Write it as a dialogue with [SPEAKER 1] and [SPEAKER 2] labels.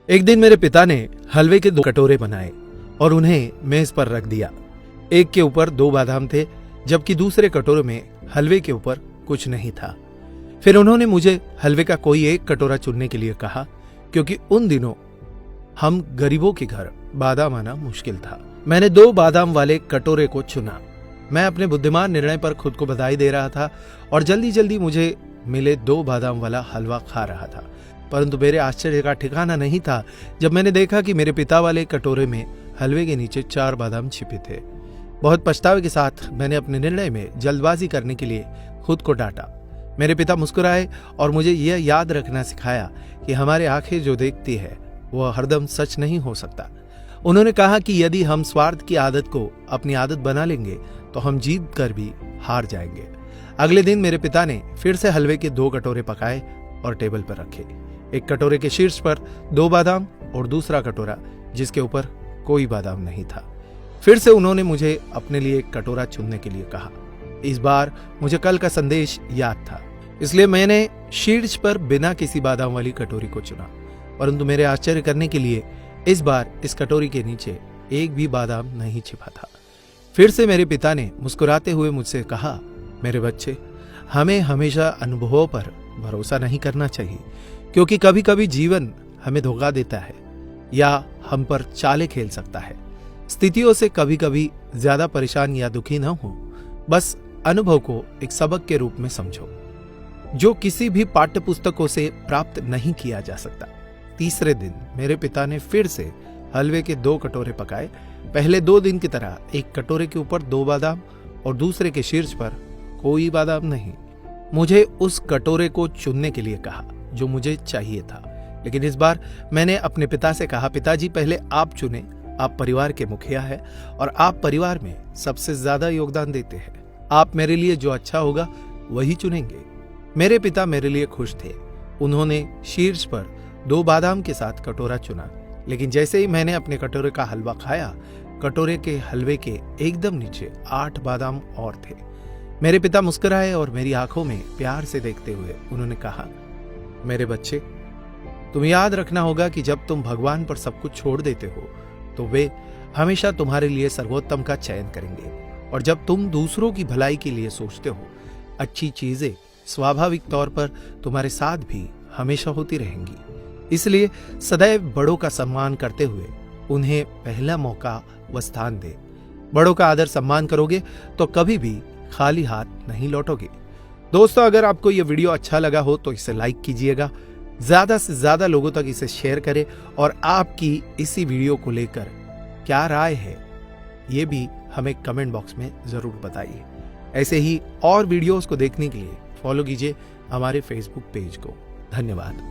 [SPEAKER 1] एक दिन मेरे पिता ने हलवे के 2 कटोरे बनाए और उन्हें मेज पर रख दिया। एक के ऊपर 2 बादाम थे, जबकि दूसरे कटोरे में हलवे के ऊपर कुछ नहीं था। फिर उन्होंने मुझे हलवे का कोई एक कटोरा चुनने के लिए कहा, क्योंकि उन दिनों हम गरीबों के घर बादाम आना मुश्किल था। मैंने 2 बादाम वाले कटोरे को चुना। मैं अपने बुद्धिमान निर्णय पर खुद को बधाई दे रहा था और जल्दी जल्दी मुझे मिले 2 बादाम वाला हलवा खा रहा था। परंतु मेरे आश्चर्य का ठिकाना नहीं था जब मैंने देखा कि मेरे पिता वाले कटोरे में हलवे के नीचे 4 बादाम छिपे थे। बहुत पछतावे के साथ मैंने अपने निर्णय में जल्दबाजी करने के लिए खुद को डांटा। मेरे पिता मुस्कुराए और मुझे यह याद रखना सिखाया कि हमारी आंखें जो देखती है वह हरदम सच नहीं हो सकता। उन्होंने कहा कि यदि हम स्वार्थ की आदत को अपनी आदत बना लेंगे तो हम जीत कर भी हार जाएंगे। अगले दिन मेरे पिता ने फिर से हलवे के 2 कटोरे पकाए और टेबल पर रखे। एक कटोरे के शीर्ष पर 2 बादाम और दूसरा कटोरा जिसके ऊपर कोई बादाम नहीं था। फिर से उन्होंने मुझे अपने लिए एक कटोरा चुनने के लिए कहा। इस बार मुझे कल का संदेश याद था, इसलिए मैंने शीर्ष पर बिना किसी बादाम वाली कटोरी को चुना। परंतु मेरे आश्चर्य करने के लिए इस बार इस कटोरी के नीचे एक भी बादाम नहीं छिपा था। फिर से मेरे पिता ने मुस्कुराते हुए मुझसे कहा, मेरे बच्चे, हमें हमेशा अनुभवों पर भरोसा नहीं करना चाहिए, क्योंकि कभी कभी जीवन हमें धोखा देता है या हम पर चालें खेल सकता है। स्थितियों से कभी कभी ज्यादा परेशान या दुखी ना हो, बस अनुभव को एक सबक के रूप में समझो जो किसी भी पाठ्य पुस्तकों से प्राप्त नहीं किया जा सकता। तीसरे दिन मेरे पिता ने फिर से हलवे के 2 कटोरे पकाए। पहले 2 दिन की तरह एक कटोरे के ऊपर 2 बादाम और दूसरे के शीर्ष पर कोई बादाम नहीं। मुझे उस कटोरे को चुनने के लिए कहा जो मुझे चाहिए था, लेकिन इस बार मैंने अपने पिता से कहा, पिताजी पहले आप चुने। आप परिवार के मुखिया हैं और आप परिवार में सबसे ज्यादा योगदान देते हैं। आप मेरे लिए जो अच्छा होगा वही चुनेंगे। मेरे पिता मेरे लिए खुश थे। उन्होंने शीर्ष पर 2 बादाम के साथ कटोरा चुना, लेकिन जैसे ही मैंने अपने कटोरे का हलवा खाया, कटोरे के हलवे के एकदम नीचे 8 बादाम और थे। मेरे पिता मुस्कुराए और मेरी आंखों में प्यार से देखते हुए उन्होंने कहा, मेरे बच्चे, तुम याद रखना होगा कि जब तुम भगवान पर सब कुछ छोड़ देते हो तो वे हमेशा तुम्हारे लिए सर्वोत्तम का चयन करेंगे, और जब तुम दूसरों की भलाई के लिए सोचते हो, अच्छी चीजें स्वाभाविक तौर पर तुम्हारे साथ भी हमेशा होती रहेंगी। इसलिए सदैव बड़ों का सम्मान करते हुए उन्हें पहला मौका व स्थान दे। बड़ों का आदर सम्मान करोगे तो कभी भी खाली हाथ नहीं लौटोगे। दोस्तों, अगर आपको यह वीडियो अच्छा लगा हो तो इसे लाइक कीजिएगा, ज्यादा से ज्यादा लोगों तक इसे शेयर करें, और आपकी इसी वीडियो को लेकर क्या राय है ये भी हमें कमेंट बॉक्स में जरूर बताइए। ऐसे ही और वीडियोस को देखने के लिए फॉलो कीजिए हमारे फेसबुक पेज को। धन्यवाद।